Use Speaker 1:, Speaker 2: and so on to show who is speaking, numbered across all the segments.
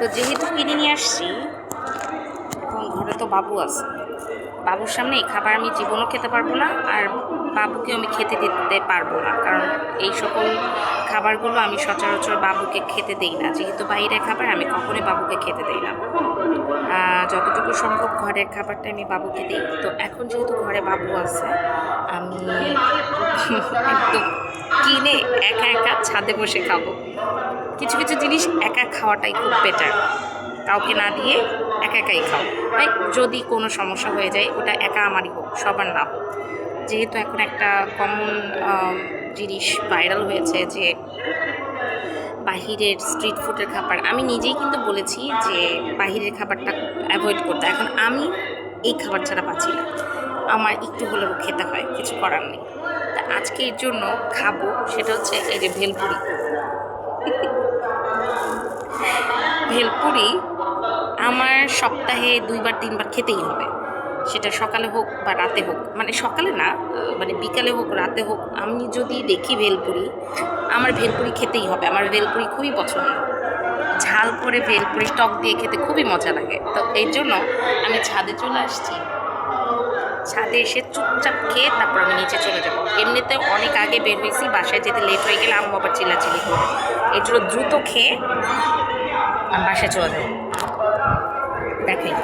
Speaker 1: তো যেহেতু কিনে নিয়ে আসছি, এখন ঘরে তো বাবু আছে, বাবুর সামনে এই খাবার আমি জীবনও খেতে পারবো না, আর বাবুকে আমি খেতে দিতে পারবো না, কারণ এই সকল খাবারগুলো আমি সচরাচর বাবুকে খেতে দেই না। যেহেতু বাইরের খাবার আমি কখনোই বাবুকে খেতে দেই না, যতটুকু সম্ভব ঘরের খাবারটা আমি বাবুকে দিই। তো এখন যেহেতু ঘরে বাবু আছে, আমি একদম কিনে একা একা ছাদে বসে খাবো। কিছু কিছু জিনিস একা খাওয়াটাই খুব বেটার, কাউকে না দিয়ে একা একাই খাও। তাই যদি কোনো সমস্যা হয়ে যায় ওটা একা আমারই হোক, সবার না হোক। যেহেতু এখন একটা কমন জিনিস ভাইরাল হয়েছে যে বাহিরের স্ট্রিট ফুডের খাবার, আমি নিজেই কিন্তু বলেছি যে বাহিরের খাবারটা অ্যাভয়েড করতে। এখন আমি এই খাবার ছাড়া পাচ্ছি না, আমার একটু হলেও খেতে হয়, কিছু করার নেই। তা আজকে এর জন্য খাবো, সেটা হচ্ছে এই যে ভেলপুরি। ভেলপুরি আমার সপ্তাহে 2-3 বার খেতেই হবে, সেটা সকালে হোক বা রাতে হোক, মানে সকালে না, মানে বিকালে হোক রাতে হোক, আমি যদি দেখি ভেলপুরি, আমার ভেলপুরি খেতেই হবে। আমার ভেলপুরি খুবই পছন্দ, ঝাল করে ভেলপুরি টক দিয়ে খেতে খুবই মজা লাগে। তো এই জন্য আমি ছাদে চলে আসছি, ছাদে এসে চুপচাপ খেয়ে তারপর আমি নিচে চলে যাবো। এমনিতে অনেক আগে বের হয়েছি, বাসায় যেতে লেট হয়ে গেলে আম্মু আবার চিল্লাচিল্লি করে, এই জন্য দ্রুত খেয়ে আমি বাসায় চলে যাবো। দেখাই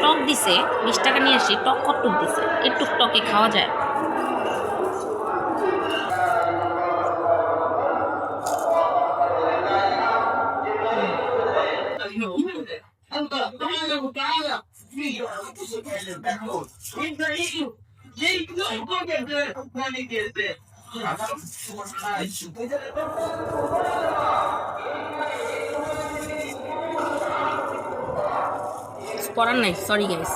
Speaker 1: টক দিছে, 20 টাকা নিয়ে আসি, টক কটুক দিছে, একটু টকে খাওয়া যায়। করার নাই, সরি গাইস।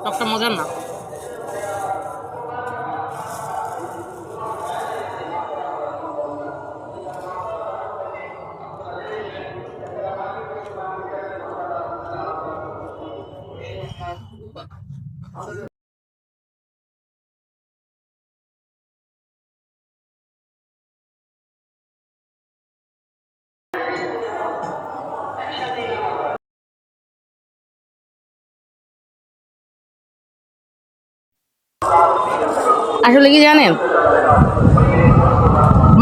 Speaker 1: টকটা মজার না। আসলে কি জানেন,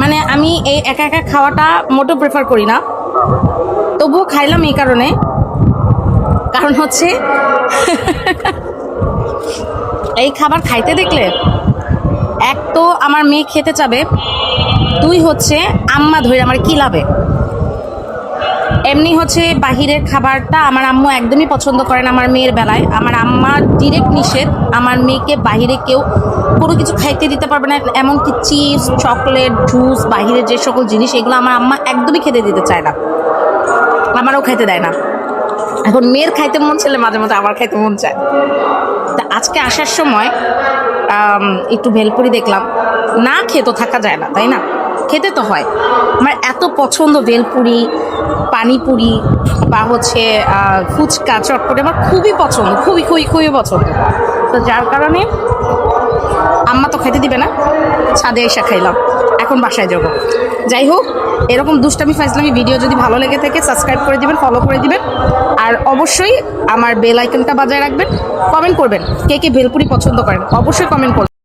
Speaker 1: মানে আমি এই একা একা খাওয়াটা মোটেও প্রেফার করি না, তবুও খাইলাম এই কারণে, কারণ হচ্ছে এই খাবার খাইতে দেখলে এক তো আমার মেয়ে খেতে চাবে, 2 হচ্ছে আম্মা ধরে আমার কি লাভে। এমনি হচ্ছে বাহিরের খাবারটা আমার আম্মু একদমই পছন্দ করে না। আমার মেয়ের বেলায় আমার আম্মার ডিরেক্ট নিষেধ, আমার মেয়েকে বাহিরে কেউ কোনো কিছু খাইতে দিতে পারবে না, এমনকি চিপস, চকলেট, জুস, বাহিরের যে সকল জিনিস, এগুলো আমার আম্মা একদমই খেতে দিতে চায় না, আমারও খাইতে দেয় না। এখন মেয়ের খাইতে মন চাইলে মাঝে মাঝে আমার খাইতে মন চায়। তা আজকে আসার সময় একটু ভেলপুরি দেখলাম, না খেয়ে তো থাকা যায় না, তাই না? খেতে তো হয়। আমার এত পছন্দ ভেলপুরি, পানিপুরি বা হচ্ছে ফুচকা, চটপটি আমার খুবই পছন্দ, খুবই খুবই খুবই পছন্দ। তো যার কারণে আম্মা তো খাইতে দিবে না, ছাদে এসে খাইলাম, এখন বাসায় যাবো। যাই হোক, এরকম দুষ্টামি ফাইজলামি ভিডিও যদি ভালো লেগে থাকে সাবস্ক্রাইব করে দিবেন, ফলো করে দিবেন, আর অবশ্যই আমার বেল আইকনটা বাজায় রাখবেন। কমেন্ট করবেন কে কে ভেলপুরি পছন্দ করেন, অবশ্যই কমেন্ট করবেন।